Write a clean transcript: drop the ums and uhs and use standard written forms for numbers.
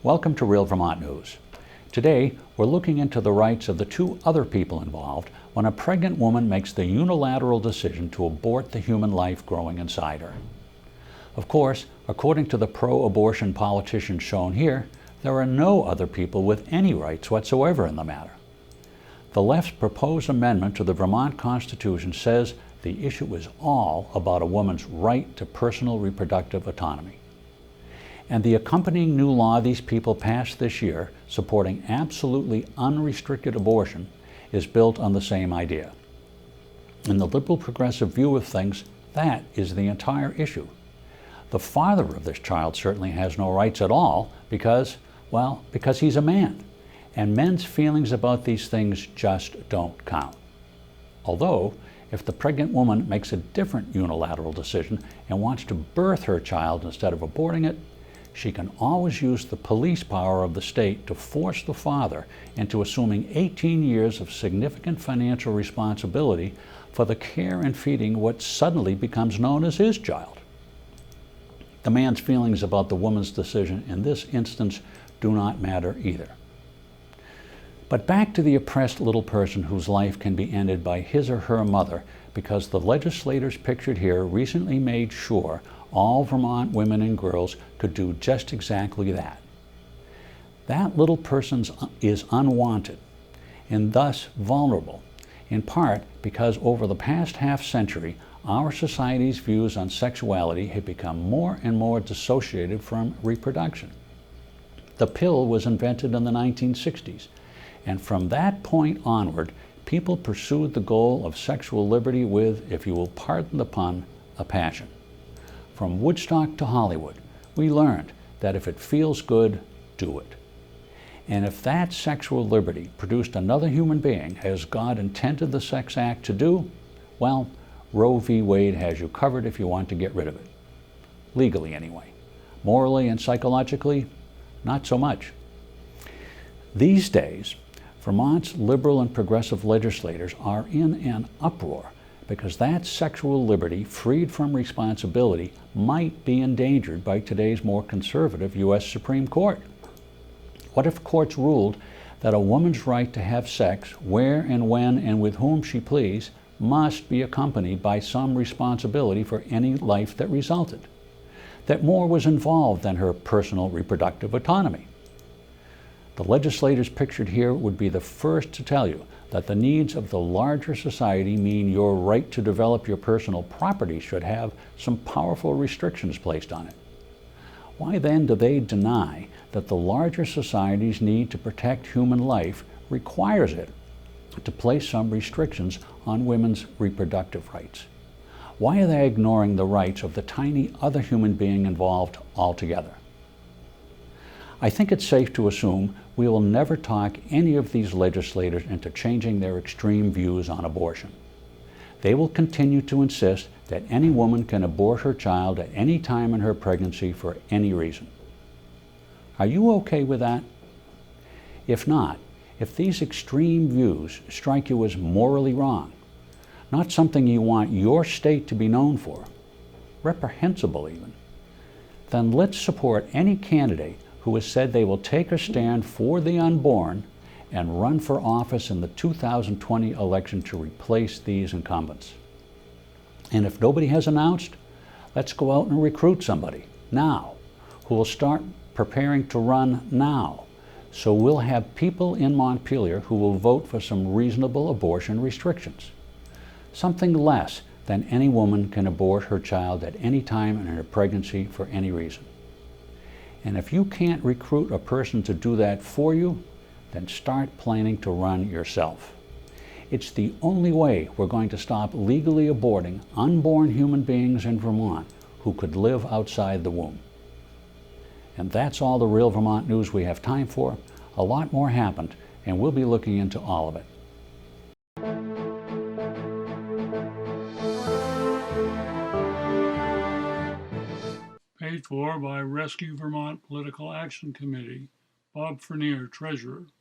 Welcome to Real Vermont News. Today, we're looking into the rights of the two other people involved when a pregnant woman makes the unilateral decision to abort the human life growing inside her. Of course, according to the pro-abortion politicians shown here, there are no other people with any rights whatsoever in the matter. The left's proposed amendment to the Vermont Constitution says the issue is all about a woman's right to personal reproductive autonomy. And the accompanying new law these people passed this year, supporting absolutely unrestricted abortion, is built on the same idea. In the liberal progressive view of things, that is the entire issue. The father of this child certainly has no rights at all because he's a man. And men's feelings about these things just don't count. Although, if the pregnant woman makes a different unilateral decision and wants to birth her child instead of aborting it, she can always use the police power of the state to force the father into assuming 18 years of significant financial responsibility for the care and feeding what suddenly becomes known as his child. The man's feelings about the woman's decision in this instance do not matter either. But back to the oppressed little person whose life can be ended by his or her mother because the legislators pictured here recently made sure all Vermont women and girls could do just exactly that. That little person is unwanted and thus vulnerable, in part because over the past half-century, our society's views on sexuality have become more and more dissociated from reproduction. The pill was invented in the 1960s, and from that point onward, people pursued the goal of sexual liberty with, if you will pardon the pun, a passion. From Woodstock to Hollywood, we learned that if it feels good, do it. And if that sexual liberty produced another human being as God intended the sex act to do, well, Roe v. Wade has you covered if you want to get rid of it. Legally, anyway. Morally and psychologically, not so much. These days, Vermont's liberal and progressive legislators are in an uproar because that sexual liberty, freed from responsibility, might be endangered by today's more conservative U.S. Supreme Court. What if courts ruled that a woman's right to have sex where and when and with whom she please must be accompanied by some responsibility for any life that resulted? That more was involved than her personal reproductive autonomy? The legislators pictured here would be the first to tell you that the needs of the larger society mean your right to develop your personal property should have some powerful restrictions placed on it. Why then do they deny that the larger society's need to protect human life requires it to place some restrictions on women's reproductive rights? Why are they ignoring the rights of the tiny other human being involved altogether? I think it's safe to assume we will never talk any of these legislators into changing their extreme views on abortion. They will continue to insist that any woman can abort her child at any time in her pregnancy for any reason. Are you okay with that? If not, if these extreme views strike you as morally wrong, not something you want your state to be known for, reprehensible even, then let's support any candidate who has said they will take a stand for the unborn and run for office in the 2020 election to replace these incumbents. And if nobody has announced, let's go out and recruit somebody now who will start preparing to run now. So we'll have people in Montpelier who will vote for some reasonable abortion restrictions. Something less than any woman can abort her child at any time in her pregnancy for any reason. And if you can't recruit a person to do that for you, then start planning to run yourself. It's the only way we're going to stop legally aborting unborn human beings in Vermont who could live outside the womb. And that's all the Real Vermont News we have time for. A lot more happened, and we'll be looking into all of it. Paid for by Rescue Vermont Political Action Committee. Bob Frenier, Treasurer.